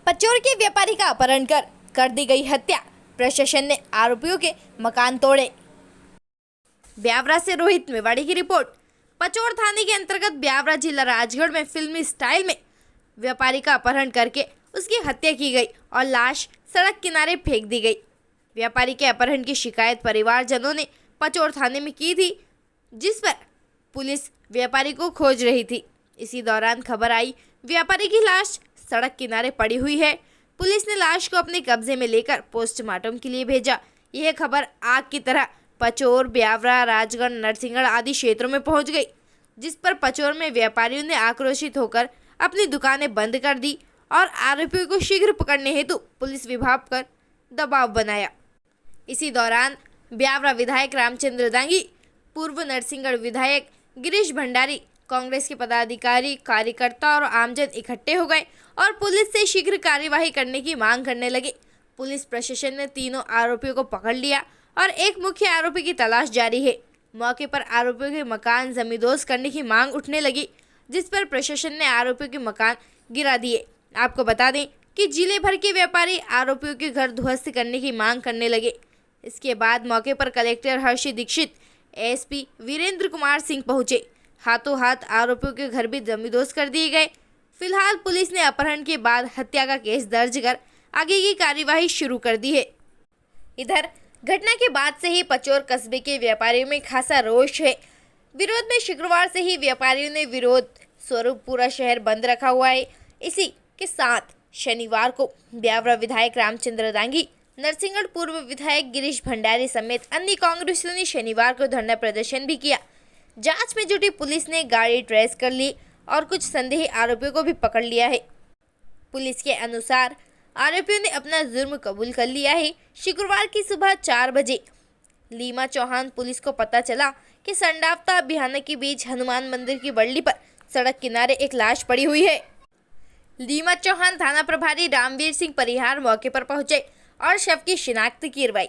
पचोर के व्यापारी का अपहरण कर दी गई हत्या। प्रशासन ने आरोपियों के मकान तोड़े। ब्यावरा से रोहित मेवाड़ी की रिपोर्ट। पचोर थाने के अंतर्गत ब्यावरा जिला राजगढ़ में फिल्मी स्टाइल में व्यापारी का अपहरण करके उसकी हत्या की गई और लाश सड़क किनारे फेंक दी गई। व्यापारी के अपहरण की शिकायत परिवारजनों ने पचोर थाने में की थी, जिस पर पुलिस व्यापारी को खोज रही थी। इसी दौरान खबर आई व्यापारी की लाश सड़क किनारे पड़ी हुई है। पुलिस ने लाश को अपने कब्जे में लेकर पोस्टमार्टम के लिए भेजा। यह खबर आग की तरह पचोर, ब्यावरा, राजगढ़, नरसिंहगढ़ आदि क्षेत्रों में पहुंच गई, जिस पर पचोर में व्यापारियों ने आक्रोशित होकर अपनी दुकानें बंद कर दी और आरोपियों को शीघ्र पकड़ने हेतु पुलिस विभाग पर दबाव बनाया। इसी दौरान ब्यावरा विधायक रामचंद्र दांगी, पूर्व नरसिंहगढ़ विधायक गिरीश भंडारी, कांग्रेस के पदाधिकारी, कार्यकर्ता और आमजन इकट्ठे हो गए और पुलिस से शीघ्र कार्यवाही करने की मांग करने लगे। पुलिस प्रशासन ने तीनों आरोपियों को पकड़ लिया और एक मुख्य आरोपी की तलाश जारी है। मौके पर आरोपियों के मकान जमींदोज करने की मांग उठने लगी, जिस पर प्रशासन ने आरोपियों के मकान गिरा दिए। आपको बता दें कि जिले भर के व्यापारी आरोपियों के घर ध्वस्त करने की मांग करने लगे। इसके बाद मौके पर कलेक्टर हर्षी दीक्षित, एसपी वीरेंद्र कुमार सिंह पहुंचे। हाथों हाथ आरोपियों के घर भी जमींदोज कर दिए गए। फिलहाल पुलिस ने अपहरण के बाद हत्या का केस दर्ज कर आगे की कार्यवाही शुरू कर दी है। इधर घटना के बाद से ही पचोर कस्बे के व्यापारियों में खासा रोष है। विरोध में शुक्रवार से ही व्यापारियों ने विरोध स्वरूप पूरा शहर बंद रखा हुआ है। इसी के साथ शनिवार को ब्यावरा विधायक रामचंद्र दांगी, नरसिंहगढ़ पूर्व विधायक गिरीश भंडारी समेत अन्य कांग्रेसियों ने शनिवार को धरना प्रदर्शन भी किया। जांच में जुटी पुलिस ने गाड़ी ट्रेस कर ली और कुछ संदेही आरोपियों को भी पकड़ लिया है। पुलिस के अनुसार आरोपियों ने अपना जुर्म कबूल कर लिया है। शुक्रवार की सुबह 4 बजे लीमा चौहान पुलिस को पता चला कि संडावता बिहाना के बीच हनुमान मंदिर की बल्ली पर सड़क किनारे एक लाश पड़ी हुई है। लीमा चौहान थाना प्रभारी रामवीर सिंह परिहार मौके पर पहुंचे और शव की शिनाख्त करवाई।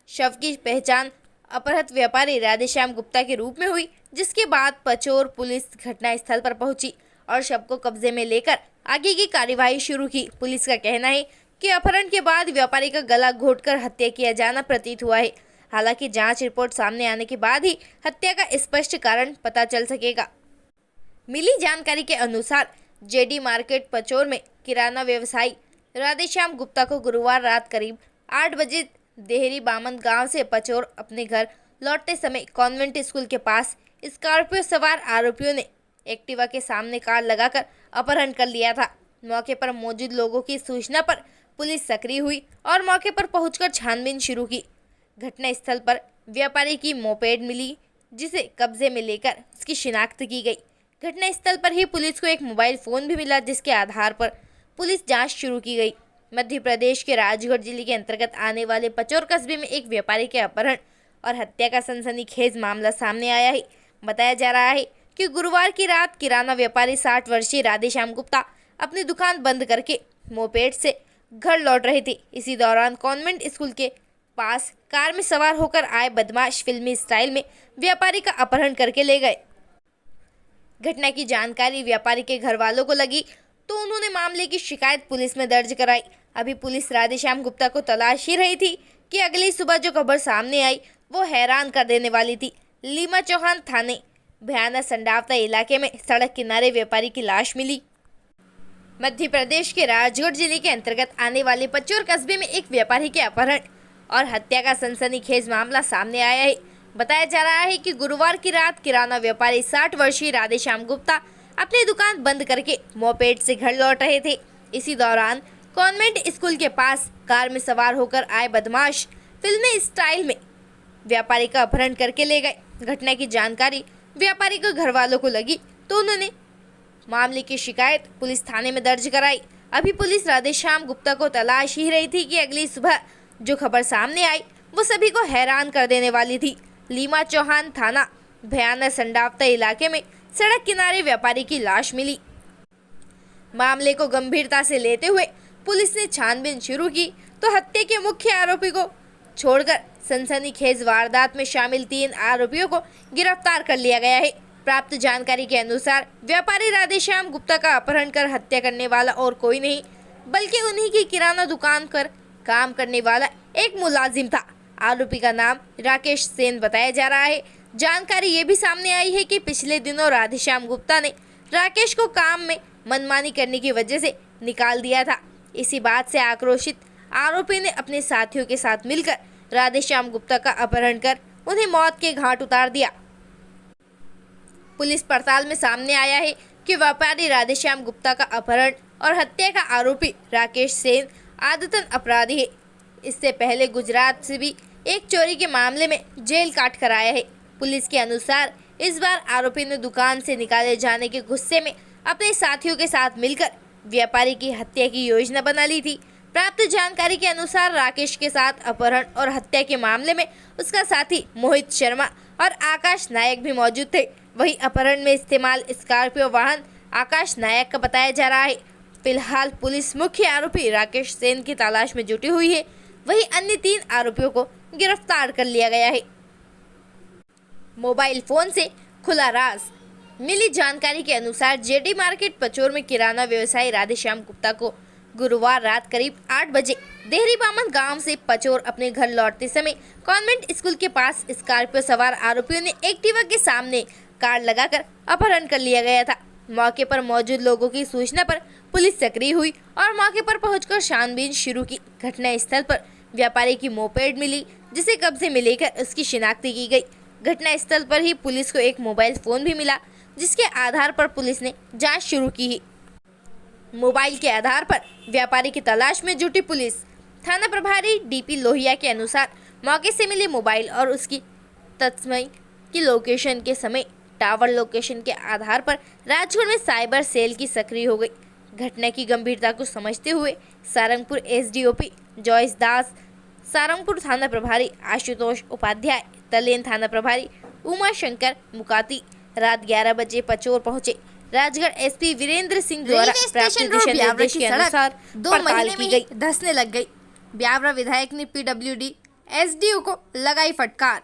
शव की पहचान अपहृत व्यापारी राधेश्याम गुप्ता के रूप में हुई, जिसके बाद पचोर पुलिस घटनास्थल पर पहुंची और शव को कब्जे में लेकर आगे की कार्यवाही शुरू की। पुलिस का कहना है कि अपहरण के बाद व्यापारी का गला घोंटकर हत्या किया जाना प्रतीत हुआ है। हालांकि जांच रिपोर्ट सामने आने के बाद ही हत्या का स्पष्ट कारण पता चल सकेगा। मिली जानकारी के अनुसार जेडी मार्केट पचोर में किराना व्यवसायी राधेश्याम गुप्ता को गुरुवार रात करीब 8 बजे देहरी बामन गांव से पचोर अपने घर लौटते समय कॉन्वेंट स्कूल के पास स्कॉर्पियो सवार आरोपियों ने एक्टिवा के सामने कार लगाकर अपहरण कर लिया था। मौके पर मौजूद लोगों की सूचना पर पुलिस सक्रिय हुई और मौके पर पहुंचकर छानबीन शुरू की। घटनास्थल पर व्यापारी की मोपेड मिली, जिसे कब्जे में लेकर उसकी शिनाख्त की गई। घटनास्थल पर ही पुलिस को एक मोबाइल फोन भी मिला, जिसके आधार पर पुलिस जांच शुरू की गई। मध्य प्रदेश के राजगढ़ जिले के अंतर्गत आने वाले पचोर कस्बे में एक व्यापारी के अपहरण और हत्या का सनसनीखेज मामला सामने आया है। बताया जा रहा है कि गुरुवार की रात किराना व्यापारी 60 वर्षीय राधेश्याम गुप्ता अपनी दुकान बंद करके मोपेड से घर लौट रहे थे। इसी दौरान कॉन्वेंट स्कूल के पास कार में सवार होकर आए बदमाश फिल्मी स्टाइल में व्यापारी का अपहरण करके ले गए। घटना की जानकारी व्यापारी के घर वालों को लगी तो उन्होंने मामले की शिकायत पुलिस में दर्ज कराई। अभी पुलिस राधेश्याम गुप्ता को तलाश ही रही थी कि अगली सुबह जो खबर सामने आई वो हैरान कर देने वाली थी। लीमा चौहान थाने भयाना संडावता इलाके में सड़क किनारे व्यापारी की लाश मिली। मध्य प्रदेश के राजगढ़ जिले के अंतर्गत आने वाले पचोर कस्बे में एक व्यापारी के अपहरण और हत्या का सनसनीखेज मामला सामने आया है। बताया जा रहा है कि गुरुवार की रात किराना व्यापारी 60 वर्षीय राधेश्याम गुप्ता अपनी दुकान बंद करके मोपेड से घर लौट रहे थे। इसी दौरान कॉन्वेंट स्कूल के पास कार में सवार होकर आए बदमाश फिल्मी स्टाइल में व्यापारी का अपहरण करके ले गए। घटना की जानकारी व्यापारी के घर वालों को लगी तो उन्होंने मामले की शिकायत पुलिस थाने में दर्ज कराई। अभी पुलिस राधेश्याम गुप्ता को तलाश ही रही थी कि अगली सुबह जो खबर सामने आई वो सभी को हैरान कर देने वाली थी। लीमा चौहान थाना भयाना संडावता इलाके में सड़क किनारे व्यापारी की लाश मिली। मामले को गंभीरता से लेते हुए पुलिस ने छानबीन शुरू की तो हत्या के मुख्य आरोपी को छोड़कर सनसनीखेज वारदात में शामिल 3 आरोपियों को गिरफ्तार कर लिया गया है। प्राप्त जानकारी के अनुसार व्यापारी राधेश्याम गुप्ता का अपहरण कर हत्या करने वाला और कोई नहीं बल्कि उन्हीं की किराना दुकान पर काम करने वाला एक मुलाजिम था। आरोपी का नाम राकेश सेन बताया जा रहा है। जानकारी ये भी सामने आई है कि पिछले दिनों राधेश्याम गुप्ता ने राकेश को काम में मनमानी करने की वजह से निकाल दिया था। इसी बात से आक्रोशित आरोपी ने अपने साथियों के साथ मिलकर राधेश्याम गुप्ता का अपहरण कर उन्हें मौत के घाट उतार दिया। पुलिस पड़ताल में सामने आया है कि व्यापारी राधेश्याम गुप्ता का अपहरण और हत्या का आरोपी राकेश सेन आदतन अपराधी है। इससे पहले गुजरात से भी एक चोरी के मामले में जेल काट कर आया है। पुलिस के अनुसार इस बार आरोपी ने दुकान से निकाले जाने के गुस्से में अपने साथियों के साथ मिलकर व्यापारी की हत्या की योजना बना ली थी। प्राप्त जानकारी के अनुसार राकेश के साथ अपहरण और हत्या के मामले में उसका साथी मोहित शर्मा और आकाश नायक भी मौजूद थे। वहीं अपहरण में इस्तेमाल स्कॉर्पियो वाहन आकाश नायक का बताया जा रहा है। फिलहाल पुलिस मुख्य आरोपी राकेश सेन की तलाश में जुटी हुई है। वहीं अन्य 3 आरोपियों को गिरफ्तार कर लिया गया है। मोबाइल फोन से खुला राज। मिली जानकारी के अनुसार जेडी मार्केट पचोर में किराना व्यवसायी राधेश्याम गुप्ता को गुरुवार रात करीब 8 बजे देहरी बामन गांव से पचोर अपने घर लौटते समय कॉन्वेंट स्कूल के पास स्कॉर्पियो सवार आरोपियों ने एक्टिवा के सामने कार लगाकर अपहरण कर लिया गया था। मौके पर मौजूद लोगों की सूचना पर पुलिस सक्रिय हुई और मौके पर पहुंचकर छानबीन शुरू की। घटना स्थल पर व्यापारी की मोपेड मिली, जिसे कब्जे में लेकर उसकी शिनाख्ती की गई। घटना स्थल पर ही पुलिस को एक मोबाइल फोन भी मिला, जिसके आधार पर पुलिस ने जांच शुरू की है। मोबाइल के आधार पर व्यापारी की तलाश में जुटी पुलिस। थाना प्रभारी डीपी लोहिया के अनुसार मौके से मिले मोबाइल और उसकी तस्मय की लोकेशन के समय टावर लोकेशन के आधार पर राजगढ़ में साइबर सेल की सक्रिय हो गई। घटना की गंभीरता को समझते हुए सारंगपुर एसडीओपी जॉयस दास, सारंगपुर थाना प्रभारी आशुतोष उपाध्याय, तलेन थाना प्रभारी उमा शंकर मुकाती रात 11 बजे पचोर पहुंचे। राजगढ़ एसपी वीरेंद्र सिंह द्वारा प्राप्त दिशा निर्देश के अनुसार 2 महीने में ही धंसने लग गई। ब्यावरा विधायक ने पीडब्ल्यूडी एसडीओ को लगाई फटकार।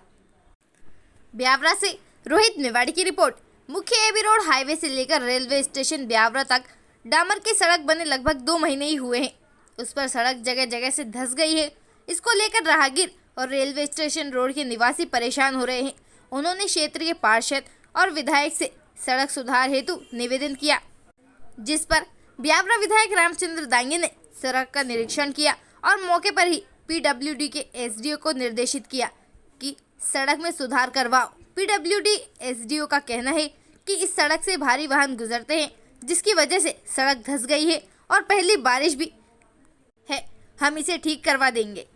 ब्यावरा से रोहित मेवाड़ी की रिपोर्ट। मुख्य एबी रोड हाईवे से लेकर रेलवे स्टेशन ब्यावरा तक डामर की सड़क बने लगभग 2 महीने ही हुए हैं। उस पर सड़क जगह जगह से धंस गई है। इसको लेकर राहगीर और रेलवे स्टेशन रोड के निवासी परेशान हो रहे हैं। उन्होंने क्षेत्र के पार्षद और विधायक से सड़क सुधार हेतु निवेदन किया, जिस पर ब्यावरा विधायक रामचंद्र दांगे ने सड़क का निरीक्षण किया और मौके पर ही पीडब्ल्यूडी के एसडीओ को निर्देशित किया कि सड़क में सुधार करवाओ। पीडब्ल्यूडी एसडीओ का कहना है कि इस सड़क से भारी वाहन गुजरते हैं, जिसकी वजह से सड़क धंस गई है और पहली बारिश भी है। हम इसे ठीक करवा देंगे।